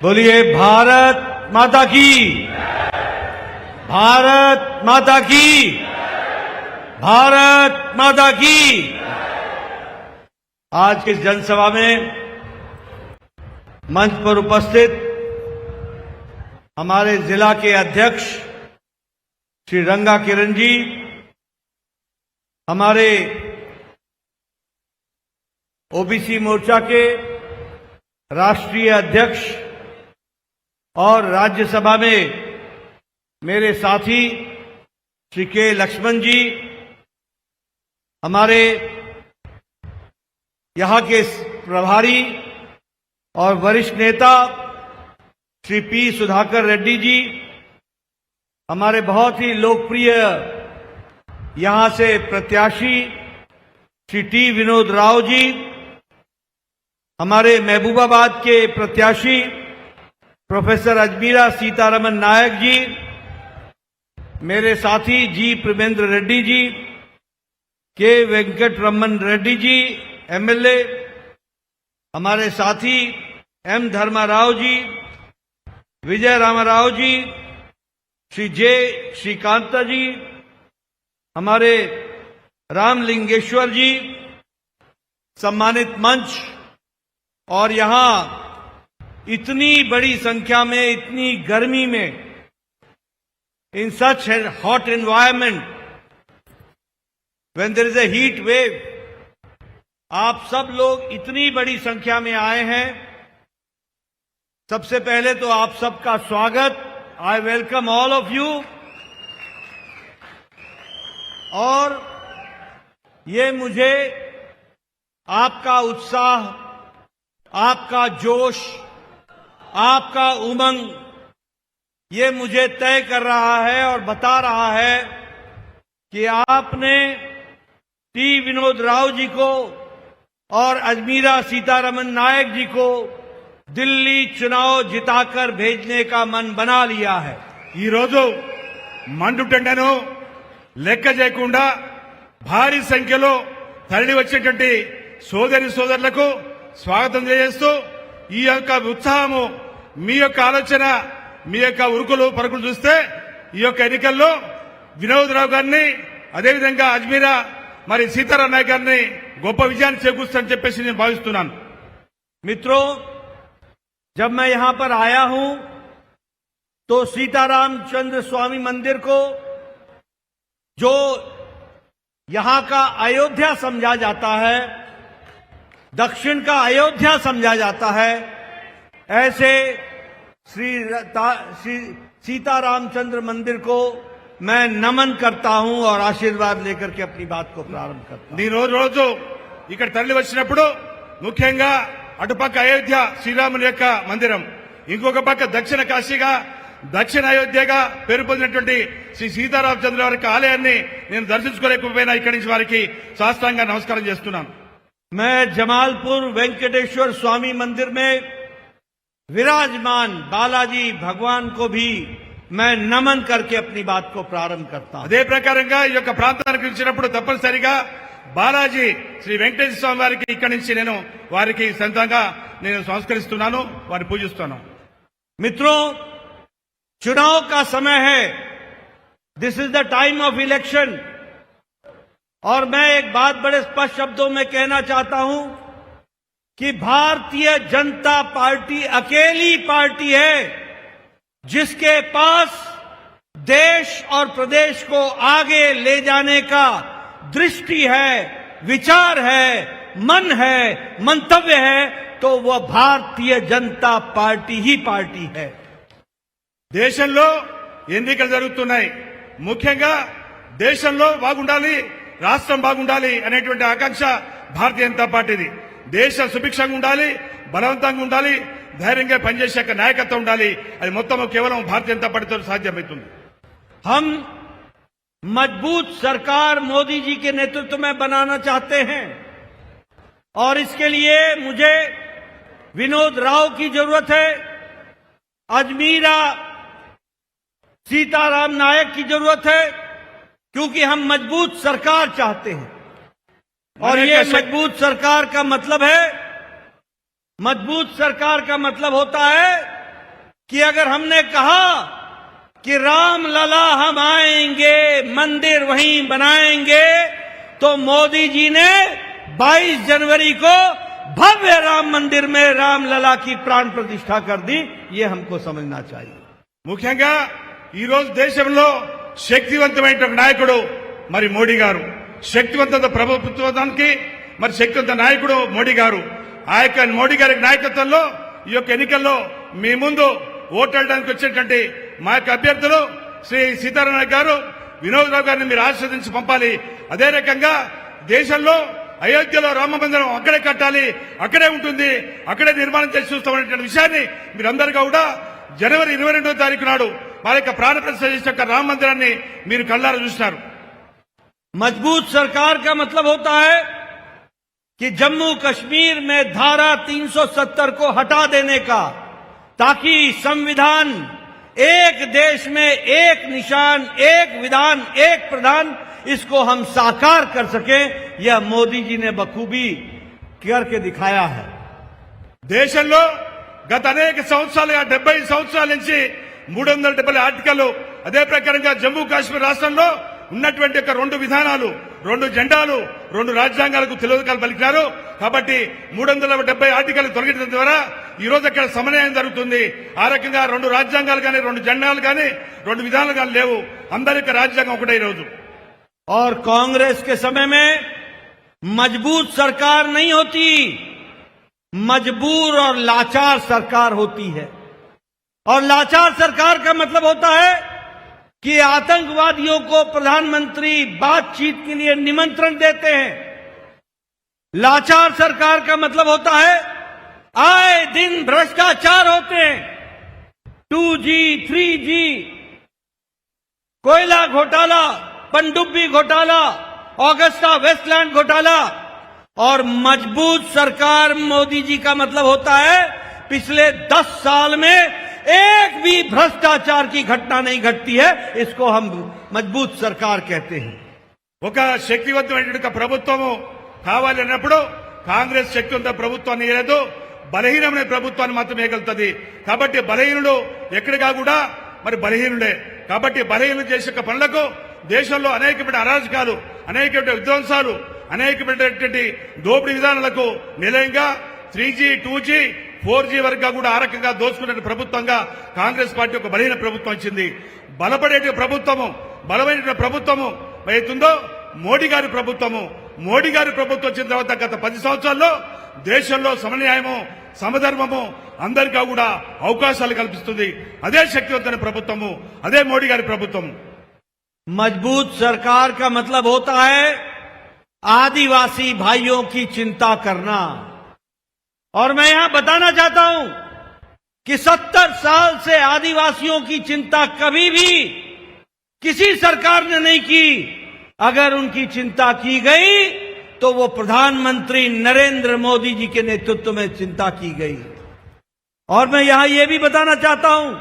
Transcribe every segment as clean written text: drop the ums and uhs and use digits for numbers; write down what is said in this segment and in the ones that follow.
बोलिए भारत माता की, भारत माता की, भारत माता की। आज की इस जनसभा में मंच पर उपस्थित हमारे जिला के अध्यक्ष श्री रंगा किरण जी, हमारे ओबीसी मोर्चा के राष्ट्रीय अध्यक्ष और राज्यसभा में मेरे साथी श्री के लक्ष्मण जी, हमारे यहां के प्रभारी और वरिष्ठ नेता श्री पी सुधाकर रेड्डी जी, हमारे बहुत ही लोकप्रिय यहां से प्रत्याशी श्री टी विनोद राव जी, हमारे महबूबाबाद के प्रत्याशी प्रोफेसर अजमीरा सीतारमन नायक जी, मेरे साथी जी प्रेमेंद्र रेड्डी जी, के वेंकटरमन रेड्डी जी एमएलए, हमारे साथी एम धर्माराव जी, विजय रामाराव जी, श्री जे श्रीकांता जी, हमारे रामलिंगेश्वर जी, सम्मानित मंच और यहां इतनी बड़ी संख्या में, इतनी गर्मी में, in such hot environment, when there is a heat wave, आप सब लोग इतनी बड़ी संख्या में आए हैं। सबसे पहले तो आप सबका स्वागत, I welcome all of you. और ये मुझे आपका उत्साह, आपका जोश, आपका उमंग, ये मुझे तय कर रहा है और बता रहा है कि आपने टी विनोद राव जी को और अजमीरा सीतारमन नायक जी को दिल्ली चुनाव जिताकर भेजने का मन बना लिया है। ఈ రోజు మండుటెండను లెక్క చేయకుండా భారీ సంఖ్యలో తరలి వచ్చేటువంటి సోదరి సోదరులకు స్వాగతం చేస్తూ ఈ యొక్క ఉత్సాహము, మీ యొక్క ఆలోచన, మీ యొక్క ఉరుకులు పరుగులు చూస్తే ఈ యొక్క ఎన్నికల్లో వినోదరావు గారిని, అదేవిధంగా అజ్మీరా మరి సీతారాం నాయక్ గారిని గొప్ప విజయాన్ని చేకూరుస్తారని చెప్పేసి నేను భావిస్తున్నాను। मित्रों, जब मैं यहां पर आया हूं तो सीताराम चंद्र स्वामी मंदिर को, जो यहां का अयोध्या समझा जाता है, दक्षिण का अयोध्या समझा जाता है, ऐसे श्री सीतारामचंद्र मंदिर को मैं नमन करता हूं और आशीर्वाद लेकर के अपनी बात को प्रारंभ करता हूं। ఈ రోజు ఇక్కడ తరలి వచ్చినప్పుడు ముఖ్యంగా అటుపక్క అయోధ్య శ్రీరాముని యొక్క మందిరం, ఇంకొక పక్క దక్షిణ కాశీగా, దక్షిణ అయోధ్యగా పేరు పొందినటువంటి శ్రీ సీతారామచంద్ర వారి ఆలయాన్ని నేను దర్శించుకోలేకపోయినా ఇక్కడి నుంచి వారికి సాష్టాంగ నమస్కారం చేస్తున్నాను। मैं जमालपुर वेंकटेश्वर स्वामी मंदिर में विराजमान बालाजी भगवान को भी मैं नमन करके अपनी बात को प्रारंभ करता हूं। అదే ప్రకారంగా ఈ యొక్క ప్రాంతానికి వచ్చినప్పుడు తప్పనిసరిగా బాలాజీ శ్రీ వెంకటేశ్వర స్వామి వారికి ఇక్కడి నుంచి నేను వారికి సొంతంగా నేను సంస్కరిస్తున్నాను, వారిని పూజిస్తున్నాను। मित्रों, चुनाव का समय है, this is the time of election, और मैं एक बात बड़े स्पष्ट शब्दों में कहना चाहता हूं कि भारतीय जनता पार्टी अकेली पार्टी है जिसके पास देश और प्रदेश को आगे ले जाने का दृष्टि है, विचार है, मन है, मंतव्य है, तो वह भारतीय जनता पार्टी ही पार्टी है। దేశంలో ఎన్నికలు జరుగుతున్నాయి, ముఖ్యంగా దేశంలో బాగుండాలి, రాష్ట్రం బాగుండాలి అనేటువంటి ఆకాంక్ష భారతీయ జనతా పార్టీది। దేశం సుభిక్షంగా ఉండాలి, బలవంతంగా ఉండాలి, ధైర్యంగా పనిచేసే నాయకత్వం ఉండాలి, అది మొత్తం కేవలం భారతీయ జనతా పార్టీతో సాధ్యమవుతుంది। हम मजबूत सरकार मोदी जी के नेतृत्व में बनाना चाहते हैं और इसके लिए मुझे विनोद राव की जरूरत है, अजमीरा सीताराम नायक की जरूरत है, क्योंकि हम मजबूत सरकार चाहते हैं। और ये मजबूत सरकार का मतलब है, मजबूत सरकार का मतलब होता है कि अगर हमने कहा कि राम लला हम आएंगे, मंदिर वहीं बनाएंगे, तो मोदी जी ने 22 जनवरी को भव्य राम मंदिर में राम लला की प्राण प्रतिष्ठा कर दी। ये हमको समझना चाहिए। ముఖ్యంగా ఈ రోజు దేశంలో శక్తివంతమైన నాయకుడు మరి మోడీ గారు, శక్తివంత ప్రభుత్వానికి మరి శక్తివంత నాయకుడు మోడీ గారు. ఆ యొక్క మోడీ గారి నాయకత్వంలో ఈ యొక్క ఎన్నికల్లో మీ ముందు ఓటాడడానికి వచ్చేటువంటి మా యొక్క అభ్యర్థులు శ్రీ సీతారామన్ గారు, వినోద్ రావు గారిని మీరు ఆశీర్వదించి పంపాలి. అదే రకంగా దేశంలో అయోధ్యలో రామ మందిరం అక్కడే కట్టాలి, అక్కడే ఉంటుంది, అక్కడే నిర్మాణం చేసి చూస్తామనేటువంటి విషయాన్ని మీరందరూ కూడా జనవరి 22వ తారీఖు నాడు మా యొక్క ప్రాణ ప్రతిష్ఠ చేసిన రామ మందిరాన్ని మీరు కళ్ళారా చూస్తారు. मजबूत सरकार का मतलब होता है कि जम्मू कश्मीर में धारा 370 को हटा देने का, ताकि संविधान एक देश में एक निशान, एक विधान, एक प्रधान, इसको हम साकार कर सके। यह मोदी जी ने बखूबी करके दिखाया है। దేశంలో గత అనేక సంవత్సరాలుగా 70 సంవత్సరాల నుంచి 370 ఆర్టికల్, అదే ప్రకారంగా జమ్మూ కాశ్మీర్ రాష్ట్రంలో ఉన్నటువంటి యొక్క 2 విధానాలు, 2 జెండాలు, 2 రాజ్యాంగాలకు తిలోదకాలు పలికినారు. కాబట్టి 370 ఆర్టికల్ తొలగించడం ద్వారా ఈ రోజు అక్కడ సమన్వయం జరుగుతుంది. ఆ రకంగా 2 రాజ్యాంగాలు కానీ, 2 జెండాలు కానీ, 2 విధానాలు కానీ లేవు. అందరి యొక్క రాజ్యాంగం ఒకటే ఈ రోజు. और कांग्रेस के समय में मजबूत सरकार नहीं होती, मजबूर और लाचार सरकार होती है। और लाचार सरकार का मतलब होता है कि आतंकवादियों को प्रधानमंत्री बातचीत के लिए निमंत्रण देते हैं। लाचार सरकार का मतलब होता है आए दिन भ्रष्टाचार होते हैं। 2G, 3G, कोयला घोटाला, पनडुब्बी घोटाला, ऑगस्टा वेस्टलैंड घोटाला। और मजबूत सरकार मोदी जी का मतलब होता है पिछले 10 साल में एक भी भ्रष्टाचार की घटना नहीं घटती है। इसको हम मजबूत सरकार कहते हैं। ఒక శక్తివంతమైన ప్రభుత్వము కావాలి అన్నప్పుడు కాంగ్రెస్ శక్తివంత ప్రభుత్వాన్ని ఇవ్వలేదు, బలహీనమైన ప్రభుత్వాన్ని మాత్రం ఇవ్వగలుగుతుంది. కాబట్టి బలహీనుడు ఎక్కడిగా కూడా మరి బలహీనుడే. కాబట్టి బలహీనులు చేసే పనులకు దేశంలో అనేకమైన అరాజకాలు, అనేకమైన విధ్వంసాలు, అనేకమైనటువంటి దోపిడీ విధానాలకు నిలయంగా 3G, 2G, 4G వరకు కూడా ఆ రకంగా దోచుకునే ప్రభుత్వంగా కాంగ్రెస్ పార్టీ ఒక బలహీన ప్రభుత్వం వచ్చింది. బలపడే ప్రభుత్వము, బలమైన ప్రభుత్వము అవుతుందో మోడీ గారి ప్రభుత్వము. మోడీ గారి ప్రభుత్వం వచ్చిన తర్వాత గత 10 సంవత్సరాల్లో దేశంలో సమన్యాయము, సమధర్మము అందరికీ కూడా అవకాశాలు కల్పిస్తుంది. అదే శక్తివంతమైన ప్రభుత్వము, అదే మోడీ గారి ప్రభుత్వం. मजबूत सरकार का मतलब होता है आदिवासी भाइयों की चिंता करना। और मैं यहां बताना चाहता हूं कि 70 साल से आदिवासियों की चिंता कभी भी किसी सरकार ने नहीं की। अगर उनकी चिंता की गई तो वो प्रधानमंत्री नरेंद्र मोदी जी के नेतृत्व में चिंता की गई। और मैं यहां यह भी बताना चाहता हूं,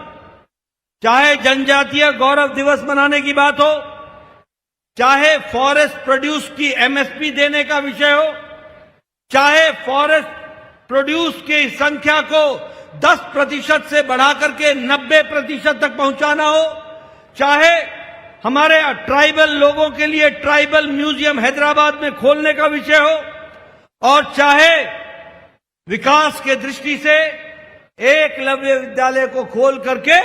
चाहे जनजातीय गौरव दिवस मनाने की बात हो, चाहे फॉरेस्ट प्रोड्यूस की MSP देने का विषय हो, चाहे फॉरेस्ट प्रोड्यूस की संख्या को 10% से बढ़ाकर के 90% तक पहुंचाना हो, चाहे हमारे ट्राइबल लोगों के लिए ट्राइबल म्यूजियम हैदराबाद में खोलने का विषय हो, और चाहे विकास के दृष्टि से एकलव्य विद्यालय को खोल करके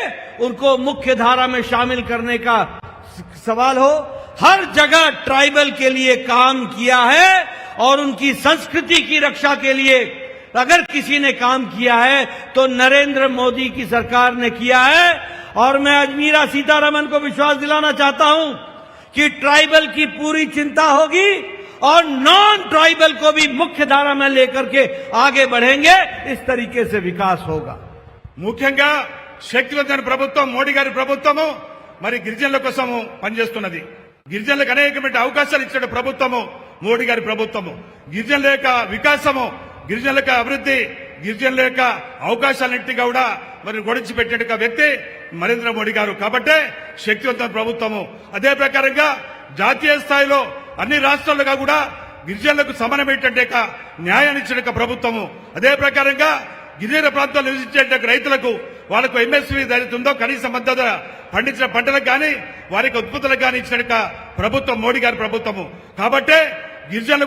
उनको मुख्य धारा में शामिल करने का सवाल हो, हर जगह ट्राइबल के लिए काम किया है। और उनकी संस्कृति की रक्षा के लिए अगर किसी ने काम किया है तो नरेंद्र मोदी की सरकार ने किया है। और मैं अजमीरा सीतारमन को विश्वास दिलाना चाहता हूं कि ट्राइबल की पूरी चिंता होगी और नॉन ट्राइबल को भी मुख्य धारा में लेकर के आगे बढ़ेंगे। इस तरीके से विकास होगा। ముఖ్యంగా శక్తివంతమైన ప్రభుత్వం మోడీ గారి ప్రభుత్వము మరి గిరిజనుల కోసము పనిచేస్తున్నది. గిరిజనులకు అనేకమైన అవకాశాలు ఇచ్చిన ప్రభుత్వము మోడీ గారి ప్రభుత్వము. గిరిజనుల యొక్క వికాసము, గిరిజనుల యొక్క అభివృద్ధి, గిరిజనుల యొక్క అవకాశాలన్నింటినీ కూడా మరి గొడిచి పెట్టిన వ్యక్తి నరేంద్ర మోడీ గారు. కాబట్టే శక్తివంతమైన ప్రభుత్వము. అదే ప్రకారంగా జాతీయ స్థాయిలో అన్ని రాష్ట్రాలుగా కూడా గిరిజనులకు సమానమైనటువంటి న్యాయాన్ని ఇచ్చిన ప్రభుత్వము. అదే ప్రకారంగా గిరిజన ప్రాంతాల్లో నివసించే రైతులకు వాళ్ళకు ఎంఎస్పీ ధర ఉందో కనీస మద్దతు పండించిన పంటలకు కానీ వారికి ఉత్పత్తులకు కానీ ఇచ్చిన ప్రభుత్వం మోడీ గారి ప్రభుత్వము. కాబట్టే గిరిజనుల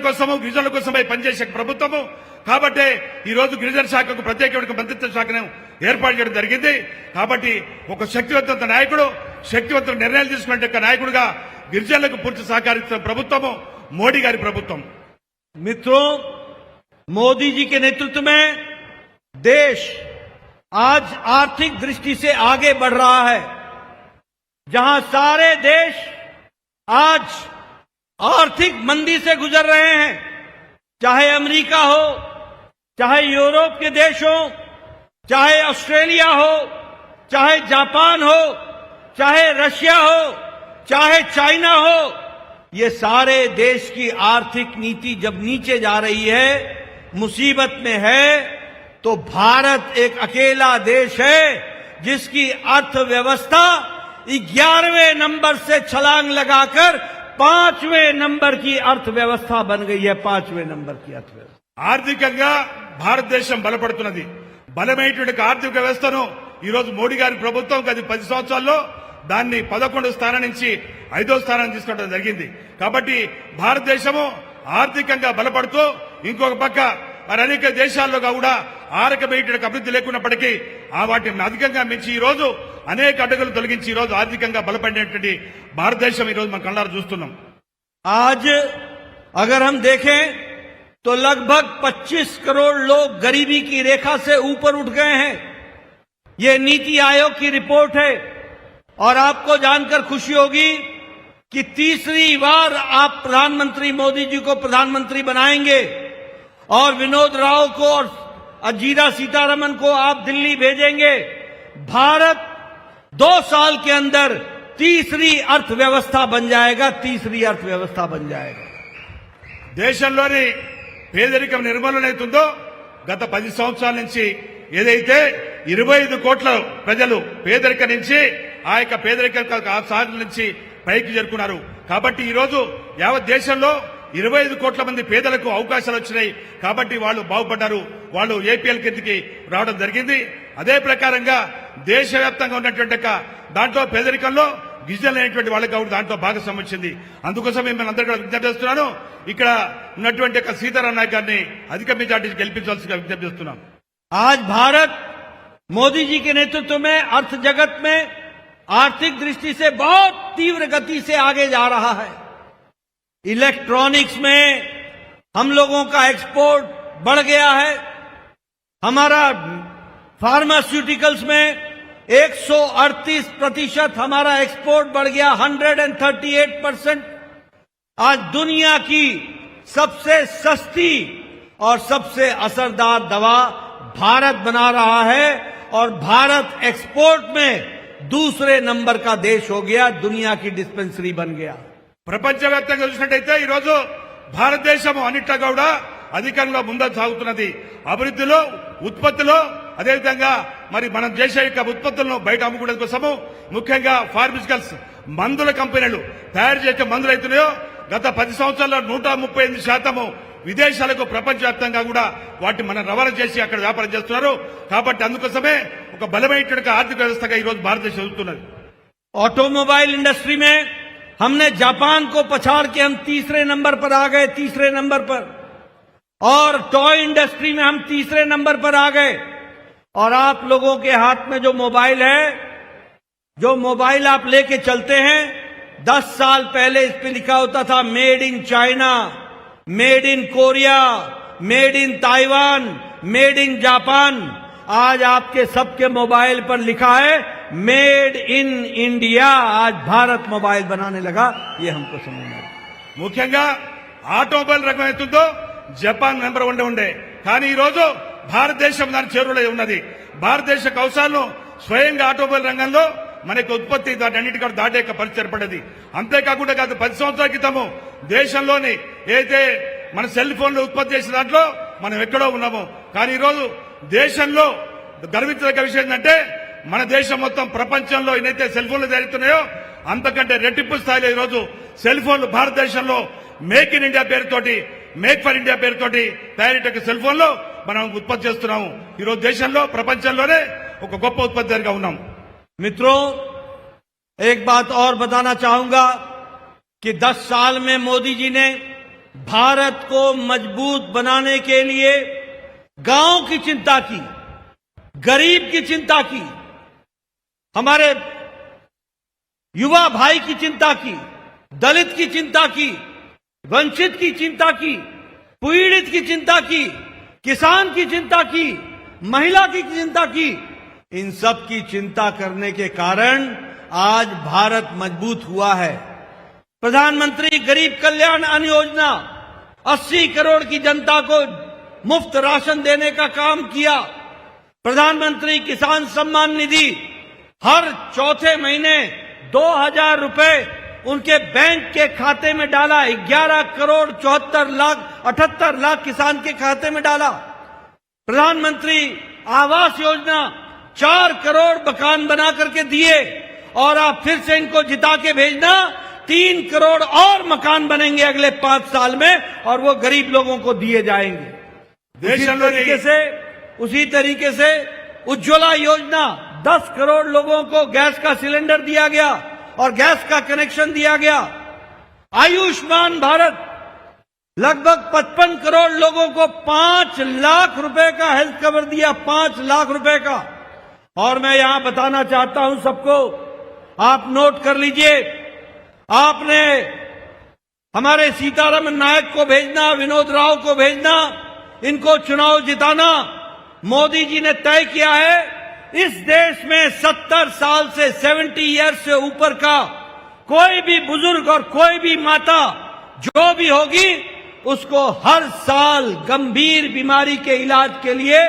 కోసమై పనిచేసే ప్రభుత్వము. కాబట్టి ఈ రోజు గిరిజన శాఖకు ప్రత్యేకమైన మంత్రిత్వ శాఖను ఏర్పాటు చేయడం జరిగింది. కాబట్టి ఒక శక్తివంతమైన నాయకుడు, శక్తివంతమైన నిర్ణయాలు తీసుకునే నాయకుడిగా గిరిజనులకు పూర్తి సహకరిస్తున్న ప్రభుత్వము మోడీ గారి ప్రభుత్వం. मित्रों, मोदी जी के नेतृत्व में देश आज आर्थिक दृष्टि से आगे बढ़ रहा है। जहां सारे देश आज आर्थिक मंदी से गुजर रहे हैं, चाहे अमेरिका हो, चाहे यूरोप के देश हो, चाहे ऑस्ट्रेलिया हो, चाहे जापान हो, चाहे रशिया हो, चाहे चाइना हो, ये सारे देश की आर्थिक नीति जब नीचे जा रही है, मुसीबत में है, तो भारत एक अकेला देश है जिसकी अर्थव्यवस्था 11वें नंबर से छलांग लगाकर 5वें नंबर की अर्थव्यवस्था बन गई है। 5वें नंबर की अर्थव्यवस्था ఆర్థికంగా భారతదేశం బలపడుతున్నది. బలమైనటువంటి ఆర్థిక వ్యవస్థను ఈ రోజు మోడీ గారి ప్రభుత్వం గత 10 సంవత్సరాల్లో దాన్ని 11 స్థానం నుంచి 5వ స్థానానికి తీసుకోవడం జరిగింది. కాబట్టి భారతదేశము ఆర్థికంగా బలపడుతూ ఇంకొక పక్క మరి అనేక దేశాల్లో కూడా ఆర్థికమైనటువంటి అభివృద్ధి లేకున్నప్పటికీ వాటిని అధికంగా మించి ఈ రోజు అనేక అడ్డగులు తొలగించి ఈ రోజు ఆర్థికంగా బలపడినటువంటి భారతదేశం ఈ రోజు మనం కళ్ళారా చూస్తున్నాం. आज अगर हम देखें तो लगभग 25 करोड़ लोग गरीबी की रेखा से ऊपर उठ गए हैं। ये नीति आयोग की रिपोर्ट है। और आपको जानकर खुशी होगी कि तीसरी बार आप प्रधानमंत्री मोदी जी को प्रधानमंत्री बनाएंगे और विनोद राव को और अजीरा सीतारमन को आप दिल्ली भेजेंगे। भारत 2 साल के अंदर तीसरी अर्थव्यवस्था बन जाएगा। तीसरी अर्थव्यवस्था बन जाएगा। దేశంలోని పేదరికం నిర్మూలన అవుతుందో గత 10 సంవత్సరాల నుంచి ఏదైతే 25 కోట్ల ప్రజలు పేదరికం నుంచి ఆ యొక్క పేదరికం సాగు నుంచి పైకి చేరుకున్నారు. కాబట్టి ఈ రోజు యావత్ దేశంలో 25 కోట్ల మంది పేదలకు అవకాశాలు వచ్చినాయి. కాబట్టి వాళ్ళు బాగుపడ్డారు. వాళ్ళు ఏపీఎల్ కిందకి రావడం జరిగింది. అదే ప్రకారంగా దేశవ్యాప్తంగా ఉన్నటువంటి దాంట్లో పేదరికంలో గిరిజనులైనటువంటి వాళ్ళకి కూడా దాంట్లో భాగస్వామ్యం వచ్చింది. అందుకోసం మేము అందరికీ విజ్ఞప్తి చేస్తున్నాను, ఇక్కడ ఉన్నటువంటి సీతారాం నాయక్ గారిని అధిక మెజార్టీ గెలిపించాల్సిందిగా విజ్ఞప్తి చేస్తున్నాం. आज भारत मोदी जी के नेतृत्व में अर्थ जगत में आर्थिक दृष्टि से बहुत तीव्र गति से आगे जा रहा है। इलेक्ट्रॉनिक्स में हम लोगों का एक्सपोर्ट बढ़ गया है। हमारा फार्मास्यूटिकल्स में 138% हमारा एक्सपोर्ट बढ़ गया। 138%। आज दुनिया की सबसे सस्ती और सबसे असरदार दवा भारत बना रहा है और भारत एक्सपोर्ट में दूसरे नंबर का देश हो गया। दुनिया की डिस्पेंसरी बन गया। ప్రపంచవ్యాప్తంగా చూసినట్టయితే ఈ రోజు భారతదేశం అన్నిట్లో కూడా అధికంగా ముందుకు సాగుతున్నది. అభివృద్ధిలో, ఉత్పత్తిలో, అదేవిధంగా మరి మనం చేసే యొక్క ఉత్పత్తులను బయట అమ్ముకోవడం కోసము ముఖ్యంగా ఫార్మాస్యూటికల్స్ మందుల కంపెనీలు తయారు చేసే మందులు అవుతున్నాయో గత 10 సంవత్సరాల్లో 138% విదేశాలకు ప్రపంచవ్యాప్తంగా కూడా వాటిని మనం రవాణా చేసి అక్కడ వ్యాపారం చేస్తున్నారు. కాబట్టి అందుకోసమే ఒక బలమైనటువంటి ఆర్థిక వ్యవస్థగా ఈ రోజు భారతదేశం ఎదుగుతున్నది. ऑटोमोबाइल इंडस्ट्री में हमने जापान को पछाड़ के हम तीसरे नंबर पर आ गए। तीसरे नंबर पर। और टॉय इंडस्ट्री में हम तीसरे नंबर पर आ गए। और आप लोगों के हाथ में जो मोबाइल है, जो मोबाइल आप लेके चलते हैं, 10 साल पहले इस पे लिखा होता था made in China, made in Korea, made in Taiwan, made in Japan. आज आपके सबके मोबाइल पर लिखा है मेड इन इंडिया। आज भारत मोबाइल बनाने लगा। ये हमको समझना है। ముఖ్యంగా ఆటోమొబైల్ రంగం అవుతుందో జపాన్ నెంబర్ 1 ఉండే, కానీ ఈ రోజు భారతదేశం దాని చేరువలో ఉన్నది. భారతదేశ కౌశలాలను స్వయంగా ఆటోమొబైల్ రంగంలో మనకు ఉత్పత్తి అన్నిటికీ దాటే పరిస్థితి ఏర్పడ్డది. అంతేకాకుండా గత 10 సంవత్సరాల క్రితము దేశంలోని ఏదైతే మన సెల్ ఫోన్లు ఉత్పత్తి చేసిన దాంట్లో మనం ఎక్కడో ఉన్నాము. కానీ ఈ రోజు దేశంలో గర్వించదగ్గ విషయం ఏంటంటే మన దేశం మొత్తం ప్రపంచంలో ఏదైతే సెల్ ఫోన్లు తయారుతున్నాయో అంతకంటే రెట్టింపు స్థాయిలో ఈ రోజు సెల్ ఫోన్లు భారతదేశంలో మేక్ ఇన్ ఇండియా పేరుతోటి, మేక్ ఫర్ ఇండియా పేరుతోటి తయారీ సెల్ ఫోన్లు మనం ఉత్పత్తి చేస్తున్నాము. ఈ రోజు దేశంలో ప్రపంచంలోనే ఒక గొప్ప ఉత్పత్తిదారుగా ఉన్నాం. मित्रों, एक बात और बताना चाहूंगा कि 10 साल में मोदी जी ने भारत को मजबूत बनाने के लिए गांव की चिंता की, गरीब की चिंता की, हमारे युवा भाई की चिंता की, दलित की चिंता की, वंचित की चिंता की, पीड़ित की चिंता की, किसान की चिंता की, महिला की चिंता की. इन सब की चिंता करने के कारण आज भारत मजबूत हुआ है. प्रधानमंत्री गरीब कल्याण अन्न योजना 80 करोड़ की जनता को मुफ्त राशन देने का काम किया. प्रधानमंत्री किसान सम्मान निधि हर चौथे महीने 2000 रुपए उनके बैंक के खाते में डाला. 11 करोड़ 78 लाख किसान के खाते में डाला. प्रधानमंत्री आवास योजना 4 करोड़ मकान बना करके दिए और आप फिर से इनको जिता के भेजना. 3 करोड़ और मकान बनेंगे अगले 5 साल में और वो गरीब लोगों को दिए जाएंगे. उसी तरीके से उज्ज्वला योजना 10 करोड़ लोगों को गैस का सिलेंडर दिया गया और गैस का कनेक्शन दिया गया. आयुष्मान भारत लगभग 55 करोड़ लोगों को 5 लाख रुपए का हेल्थ कवर दिया. 5 लाख रुपए का. और मैं यहां बताना चाहता हूं सबको, आप नोट कर लीजिए, आपने हमारे सीतारमन नायक को भेजना, विनोद राव को भेजना, इनको चुनाव जिताना. मोदी जी ने तय किया है इस देश में 70 साल से 70 ईयर्स से ऊपर का कोई भी बुजुर्ग और कोई भी माता जो भी होगी उसको हर साल गंभीर बीमारी के इलाज के लिए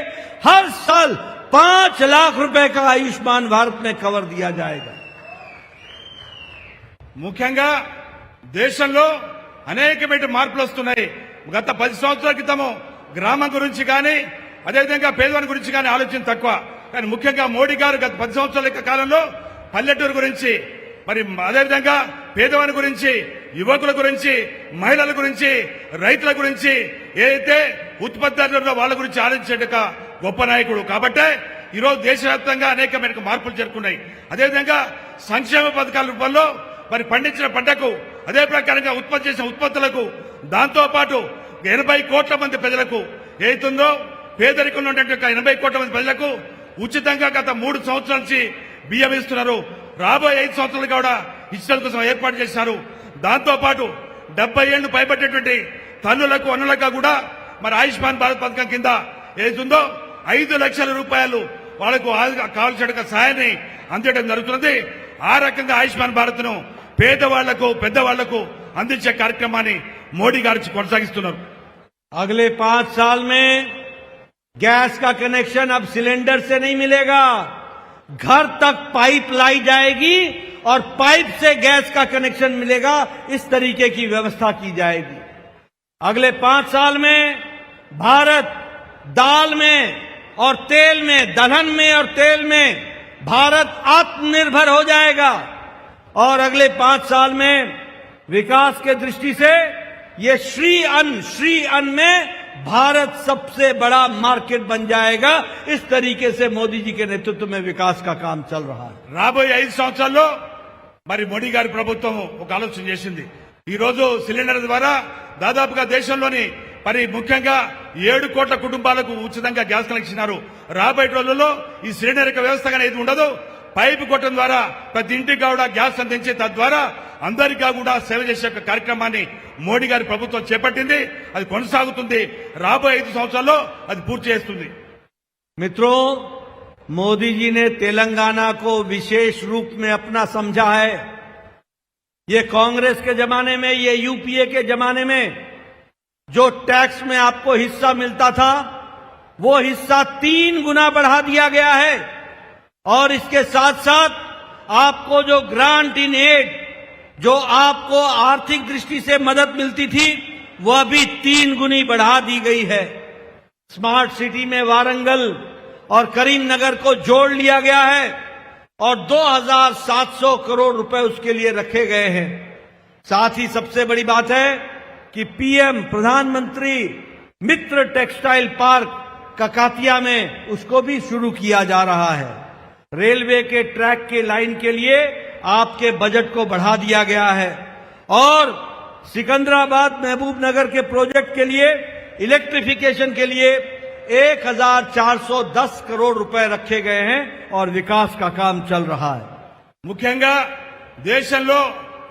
हर साल 5 लाख रुपए का आयुष्मान भारत में कवर दिया जाएगा. ముఖ్యంగా దేశంలో అనేకమైన మార్పులు వస్తున్నాయి. గత 10 సంవత్సరాల క్రితము గ్రామం గురించి కానీ అదేవిధంగా పేదవాని గురించి కానీ ఆలోచన తక్కువ. కానీ ముఖ్యంగా మోడీ గారు గత 10 సంవత్సరాల కాలంలో పల్లెటూరు గురించి, మరి అదేవిధంగా పేదవాని గురించి, యువకుల గురించి, మహిళల గురించి, రైతుల గురించి, ఏదైతే ఉత్పత్తిదారులు వాళ్ళ గురించి ఆలోచించేట గొప్ప నాయకుడు. కాబట్టే ఈరోజు దేశవ్యాప్తంగా అనేకమైన మార్పులు జరుగుతున్నాయి. అదేవిధంగా సంక్షేమ పథకాల రూపంలో మరి పండించిన పంటకు, అదే ప్రకారంగా ఉత్పత్తి చేసిన ఉత్పత్తులకు, దాంతో పాటు 80 కోట్ల మంది ప్రజలకు ఏతుందో పేదరికంలో ఉన్నటువంటి 80 కోట్ల మంది ప్రజలకు ఉచితంగా గత 3 సంవత్సరాల నుంచి బియ్యం ఇస్తున్నారు. రాబోయే 5 సంవత్సరాలు కూడా ఇచ్చల కోసం ఏర్పాటు చేశారు. దాంతో పాటు 70 ఏళ్లు పైబట్టేటువంటి తల్లులకు, అన్నులకు కూడా మరి ఆయుష్మాన్ భారత్ పథకం కింద ఏతుందో 5 లక్షల రూపాయలు వాళ్లకు కావాల్సిన సహాయాన్ని అందించడం జరుగుతున్నది. ఆ రకంగా ఆయుష్మాన్ భారత్ ను పేదవాళ్లకు, పెద్దవాళ్లకు అందించే కార్యక్రమాన్ని మోడీ గారు కొనసాగిస్తున్నారు. अगले 5 साल में गैस का कनेक्शन अब सिलेंडर से नहीं मिलेगा, घर तक पाइप लाई जाएगी और पाइप से गैस का कनेक्शन मिलेगा. इस तरीके की व्यवस्था की जाएगी. अगले 5 साल में भारत दाल में और तेल में, दलहन में और तेल में भारत आत्मनिर्भर हो जाएगा. और अगले 5 साल में विकास के दृष्टि से ये श्री अन्न में भारत सबसे बड़ा मार्केट बन जाएगा. इस तरीके से मोदी जी के नेतृत्व में विकास का काम चल रहा है. రాబోయే 5 సంవత్సరాల్లో మరి మోడీ గారి ప్రభుత్వం ఒక ఆలోచన చేసింది. ఈ రోజు సిలిండర్ ద్వారా దాదాపుగా దేశంలోని మరి ముఖ్యంగా 7 కోట్ల కుటుంబాలకు ఉచితంగా గ్యాస్ కనెక్షన్ ఇచ్చినారు. రాబోయే రోజుల్లో ఈ సిలిండర్ యొక్క వ్యవస్థ అనేది ఉండదు. పైపు కొట్టడం ద్వారా ప్రతి ఇంటికి కూడా గ్యాస్ అందించి తద్వారా అందరికీ కూడా సేవ చేసే కార్యక్రమాన్ని మోడీ గారి ప్రభుత్వం చేపట్టింది. అది కొనసాగుతుంది. రాబోయే 5 సంవత్సరాల్లో అది పూర్తి చేస్తుంది. मित्रों, मोदी जी ने तेलंगाना को विशेष रूप में अपना समझा है. ये कांग्रेस के जमाने में, ये यूपीए के जमाने में जो टैक्स में आपको हिस्सा मिलता था वो हिस्सा 3 गुना बढ़ा दिया गया है. और इसके साथ साथ आपको जो ग्रांट इन एड, जो आपको आर्थिक दृष्टि से मदद मिलती थी, वह भी 3 गुनी बढ़ा दी गई है. स्मार्ट सिटी में वारंगल और करीमनगर को जोड़ लिया गया है और 2700 करोड़ रुपए उसके लिए रखे गए हैं. साथ ही सबसे बड़ी बात है कि पीएम प्रधानमंत्री मित्र टेक्सटाइल पार्क ककातिया में उसको भी शुरू किया जा रहा है. रेलवे के ट्रैक के लाइन के लिए आपके बजट को बढ़ा दिया गया है और सिकंदराबाद महबूबनगर के प्रोजेक्ट के लिए इलेक्ट्रिफिकेशन के लिए 1410 करोड़ रुपए रखे गए हैं और विकास का काम चल रहा है। ముఖ్యంగా దేశంలో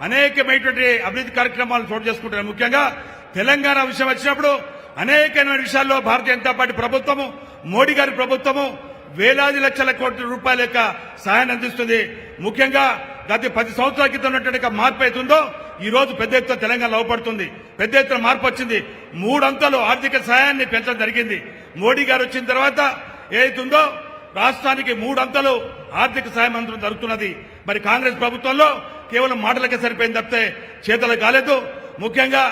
అనేకమైనటువంటి అభివృద్ధి కార్యక్రమాలు చోటు చేసుకుంటున్నారు. ముఖ్యంగా తెలంగాణ విషయం వచ్చినప్పుడు అనేకమైన విషయాల్లో భారతీయ జనతా పార్టీ ప్రభుత్వము, మోడీ గారి ప్రభుత్వము వేలాది లక్షల కోట్ల రూపాయల యొక్క సహాయాన్ని అందిస్తుంది. ముఖ్యంగా గత 10 సంవత్సరాల క్రితం ఉన్నటువంటి మార్పు అవుతుందో ఈ రోజు పెద్ద ఎత్తున తెలంగాణ లోపడుతుంది. పెద్ద ఎత్తున మార్పు వచ్చింది. 3 అంకెలు ఆర్థిక సహాయాన్ని పెంచడం జరిగింది. మోడీ గారు వచ్చిన తర్వాత ఏదైతుందో రాష్ట్రానికి 3 అంకెలు ఆర్థిక సహాయం అందడం జరుగుతున్నది. మరి కాంగ్రెస్ ప్రభుత్వంలో కేవలం మాటలకే సరిపోయింది తప్పితే చేతలు కాలేదు. ముఖ్యంగా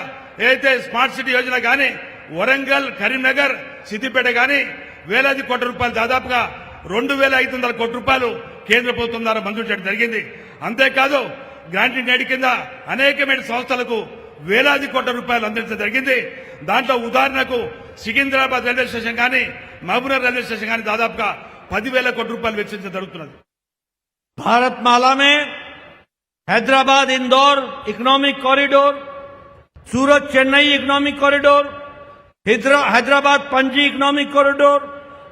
ఏదైతే స్మార్ట్ సిటీ యోజన గాని వరంగల్, కరీంనగర్, సిద్దిపేట గాని వేలాది కోట్ల రూపాయలు దాదాపుగా 2500 కోట్ల రూపాయలు కేంద్ర ప్రభుత్వం ద్వారా మంజూరు చేయడం జరిగింది. అంతేకాదు గ్రాంట్ ఎయిడ్ కింద అనేకమైన సంస్థలకు వేలాది కోట్ల రూపాయలు అందించడం జరిగింది. దాంట్లో ఉదాహరణకు సికింద్రాబాద్ రైల్వే స్టేషన్ కానీ మహబూబ్నగర్ రైల్వే స్టేషన్ కానీ దాదాపుగా 10,000 కోట్ల రూపాయలు వెచ్చించడం జరుగుతున్నది. भारतमाला में Hyderabad Indore economic corridor, Surat Chennai economic corridor, Hyderabad Panaji economic corridor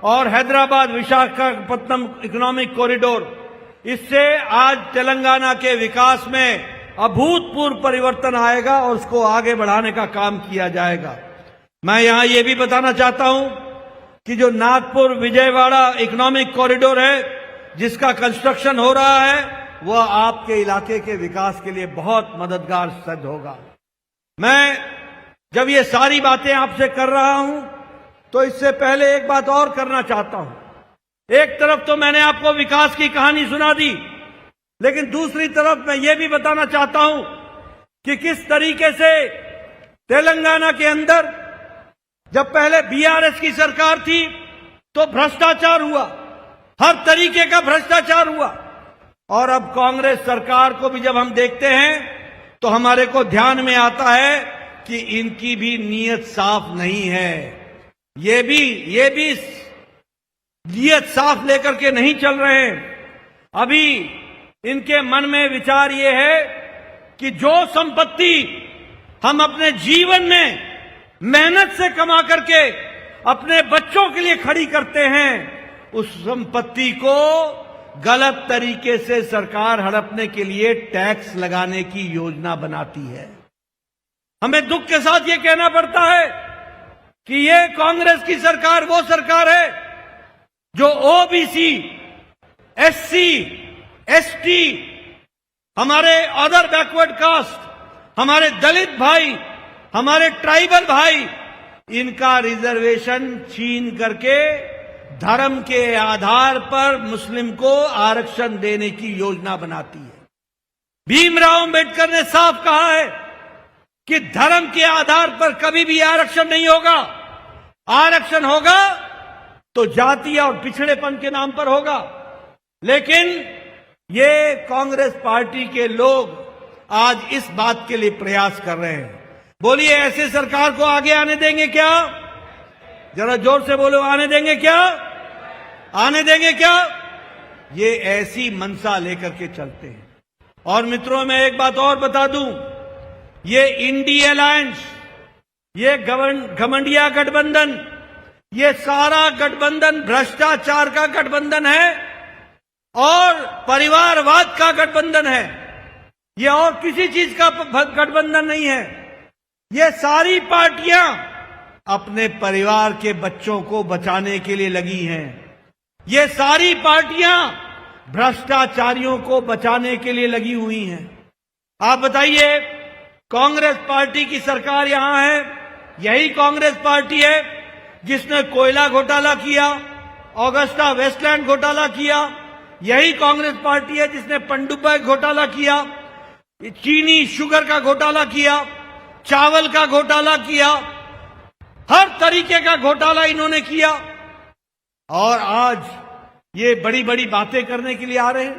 और हैदराबाद विशाखापट्टनम इकोनॉमिक कॉरिडोर, इससे आज तेलंगाना के विकास में अभूतपूर्व परिवर्तन आएगा और उसको आगे बढ़ाने का काम किया जाएगा। मैं यहां ये भी बताना चाहता हूं कि जो नागपुर विजयवाड़ा इकोनॉमिक कॉरिडोर है जिसका कंस्ट्रक्शन हो रहा है वह आपके इलाके के विकास के लिए बहुत मददगार सिद्ध होगा। मैं जब ये सारी बातें आपसे कर रहा हूं तो इससे पहले एक बात और करना चाहता हूं। एक तरफ तो मैंने आपको विकास की कहानी सुना दी, लेकिन दूसरी तरफ मैं ये भी बताना चाहता हूं कि किस तरीके से तेलंगाना के अंदर जब पहले बीआरएस की सरकार थी तो भ्रष्टाचार हुआ, हर तरीके का भ्रष्टाचार हुआ, और अब कांग्रेस सरकार को भी जब हम देखते हैं तो हमारे को ध्यान में आता है कि इनकी भी नीयत साफ नहीं है। ये भी नीयत साफ लेकर के नहीं चल रहे हैं। अभी इनके मन में विचार ये है कि जो संपत्ति हम अपने जीवन में मेहनत से कमा करके अपने बच्चों के लिए खड़ी करते हैं, उस संपत्ति को गलत तरीके से सरकार हड़पने के लिए टैक्स लगाने की योजना बनाती है। हमें दुख के साथ ये कहना पड़ता है कि ये कांग्रेस की सरकार वो सरकार है जो ओबीसी, एससी, एसटी, हमारे अदर बैकवर्ड कास्ट, हमारे दलित भाई, हमारे ट्राइबल भाई, इनका रिजर्वेशन छीन करके धर्म के आधार पर मुस्लिम को आरक्षण देने की योजना बनाती है। भीमराव अंबेडकर ने साफ कहा है कि धर्म के आधार पर कभी भी आरक्षण नहीं होगा। आरक्षण होगा तो जातीय और पिछड़ेपन के नाम पर होगा। लेकिन ये कांग्रेस पार्टी के लोग आज इस बात के लिए प्रयास कर रहे हैं। बोलिए, ऐसे सरकार को आगे आने देंगे क्या? जरा जोर से बोलो, आने देंगे क्या? आने देंगे क्या? ये ऐसी मनसा लेकर के चलते हैं। और मित्रों, मैं एक बात और बता दूं, ये इंडी अलायंस, ये घमंडिया गठबंधन, ये सारा गठबंधन भ्रष्टाचार का गठबंधन है और परिवारवाद का गठबंधन है। ये और किसी चीज का गठबंधन नहीं है। ये सारी पार्टियां अपने परिवार के बच्चों को बचाने के लिए लगी हैं। ये सारी पार्टियां भ्रष्टाचारियों को बचाने के लिए लगी हुई हैं। आप बताइए, कांग्रेस पार्टी की सरकार यहां है, यही कांग्रेस पार्टी है जिसने कोयला घोटाला किया, ऑगस्टा वेस्टलैंड घोटाला किया, यही कांग्रेस पार्टी है जिसने पनडुब्बी घोटाला किया, चीनी शुगर का घोटाला किया, चावल का घोटाला किया, हर तरीके का घोटाला इन्होंने किया, और आज ये बड़ी बड़ी बातें करने के लिए आ रहे हैं।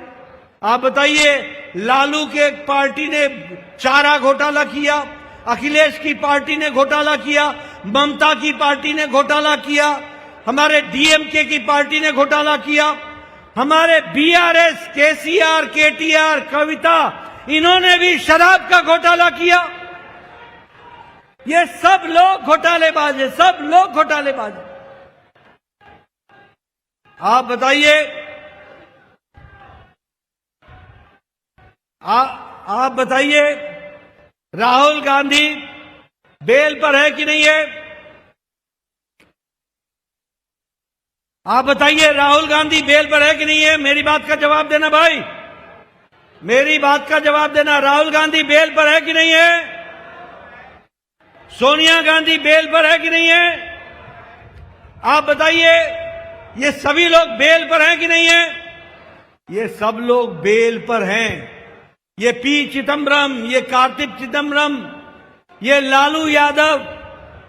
आप बताइए, लालू के पार्टी ने चारा घोटाला किया, अखिलेश की पार्टी ने घोटाला किया, ममता की पार्टी ने घोटाला किया, हमारे डीएमके की पार्टी ने घोटाला किया, हमारे बीआरएस, केसीआर, केटीआर, कविता, इन्होंने भी शराब का घोटाला किया। ये सब लोग घोटालेबाज है, सब लोग घोटालेबाज है। आप बताइए, आप बताइए, राहुल गांधी बेल पर है कि नहीं है? आप बताइए, राहुल गांधी बेल पर है कि नहीं है? मेरी बात का जवाब देना भाई, मेरी बात का जवाब देना। राहुल गांधी बेल पर है कि नहीं है? सोनिया गांधी बेल पर है कि नहीं है? आप बताइए, ये सभी लोग बेल पर हैं कि नहीं है? ये सब लोग बेल पर हैं। ये पी चिदम्बरम, ये कार्तिक चिदम्बरम, ये लालू यादव,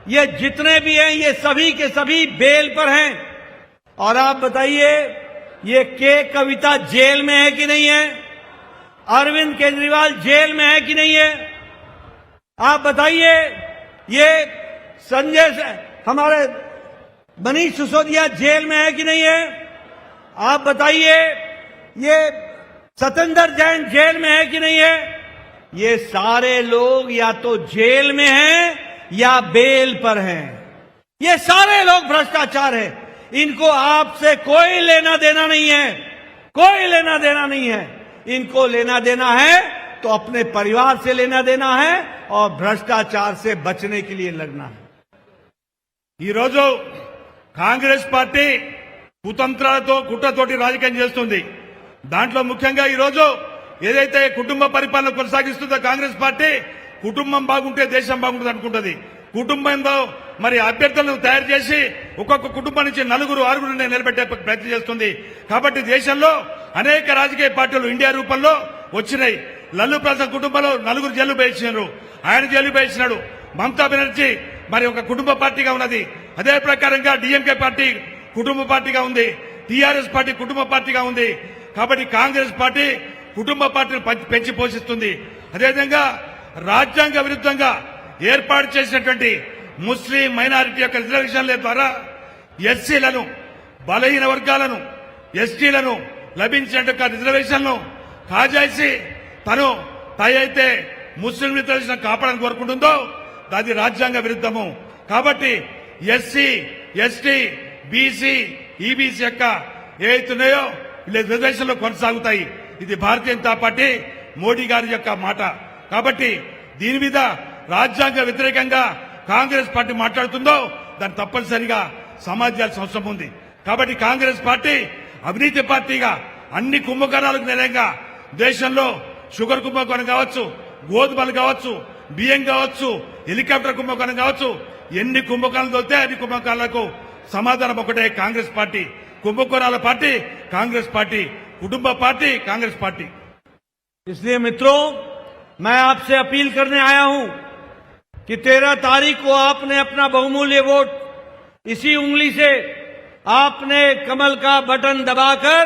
ये जितने भी हैं, ये सभी के सभी बेल पर हैं। और आप बताइए, ये कविता जेल में है कि नहीं है? अरविंद केजरीवाल जेल में है कि नहीं है? आप बताइए, ये हमारे मनीष सिसोदिया जेल में है कि नहीं है? आप बताइए, ये सत्येंद्र जैन जेल में है कि नहीं है? ये सारे लोग या तो जेल में हैं या बेल पर हैं। ये सारे लोग भ्रष्टाचार है। इनको आपसे कोई लेना देना नहीं है, कोई लेना देना नहीं है। इनको लेना देना है तो अपने परिवार से लेना देना है और भ्रष्टाचार से बचने के लिए लड़ना है। ఈ రోజు కాంగ్రెస్ పార్టీ కుతంత్రాలతో కుట్రతోటి రాజకీయం చేస్తుంది. దాంట్లో ముఖ్యంగా ఈ రోజు ఏదైతే కుటుంబ పరిపాలన కొనసాగిస్తుందో కాంగ్రెస్ పార్టీ, కుటుంబం బాగుంటే దేశం బాగుంటుంది అనుకుంటుంది. కుటుంబంలో మరి అభ్యర్థులను తయారు చేసి ఒక్కొక్క కుటుంబం నుంచి నలుగురు ఆరుగురు నిలబెట్టే ప్రయత్నం చేస్తుంది. కాబట్టి దేశంలో అనేక రాజకీయ పార్టీలు ఇండియా రూపంలో వచ్చినాయి. లల్లు ప్రసాద్ కుటుంబంలో నలుగురు జైలు వేయించారు, ఆయన జైలు వేయించినాడు. మమతా బెనర్జీ మరి ఒక కుటుంబ పార్టీగా ఉన్నది. అదే ప్రకారంగా డిఎంకే పార్టీ కుటుంబ పార్టీగా ఉంది, టీఆర్ఎస్ పార్టీ కుటుంబ పార్టీగా ఉంది. కాబట్టి కాంగ్రెస్ పార్టీ కుటుంబ పార్టీని పెంచి పోషిస్తుంది. అదేవిధంగా రాజ్యాంగ విరుద్ధంగా ఏర్పాటు చేసినటువంటి ముస్లిం మైనారిటీ యొక్క రిజర్వేషన్ల ద్వారా ఎస్సీలను, బలహీన వర్గాలను, ఎస్టీలను లభించినట్టు రిజర్వేషన్లను కాజేసి తను అయితే ముస్లిం రిజర్వేషన్ కాపాడాలని కోరుకుంటుందో అది రాజ్యాంగ విరుద్ధము. కాబట్టి ఎస్సీ, ఎస్టీ, బీసీ, ఈబీసీ యొక్క ఏవైతున్నాయో రిజర్వేషన్లు కొనసాగుతాయి. ఇది భారతీయ జనతా పార్టీ మోడీ గారి యొక్క మాట. కాబట్టి దీని మీద రాజ్యాంగ వ్యతిరేకంగా కాంగ్రెస్ పార్టీ మాట్లాడుతుందో దాన్ని తప్పనిసరిగా సమాధాల్సిన అవసరం ఉంది. కాబట్టి కాంగ్రెస్ పార్టీ అవినీతి పార్టీగా అన్ని కుంభకోణాలకు నిలయంగా దేశంలో షుగర్ కుంభకోణం కావచ్చు, గోధుమలు కావచ్చు, బియ్యం కావచ్చు, హెలికాప్టర్ కుంభకోణం కావచ్చు, ఎన్ని కుంభకోణాలు దొరికితే అన్ని కుంభకోణాలకు సమాధానం ఒకటే, కాంగ్రెస్ పార్టీ. కుంభకోణాల పార్టీ కాంగ్రెస్ పార్టీ, कुटुंब पार्टी कांग्रेस पार्टी। इसलिए मित्रों, मैं आपसे अपील करने आया हूं कि 13 तारीख को आपने अपना बहुमूल्य वोट इसी उंगली से आपने कमल का बटन दबाकर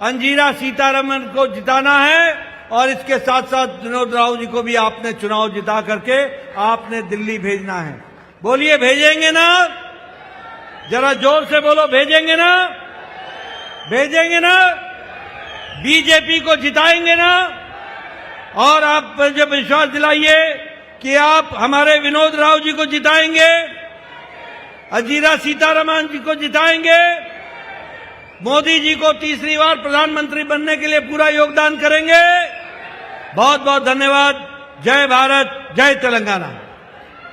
अंजीरा सीतारमन को जिताना है और इसके साथ साथ विनोद राव जी को भी आपने चुनाव जिता करके आपने दिल्ली भेजना है। बोलिए, भेजेंगे ना? जरा जोर से बोलो, भेजेंगे ना? भेजेंगे ना? बीजेपी को जिताएंगे ना? और आप मुझे विश्वास दिलाइए कि आप हमारे विनोद राव जी को जिताएंगे, अंजीरा सीतारमन जी को जिताएंगे, मोदी जी को तीसरी बार प्रधानमंत्री बनने के लिए पूरा योगदान करेंगे। बहुत बहुत धन्यवाद। जय भारत, जय तेलंगाना।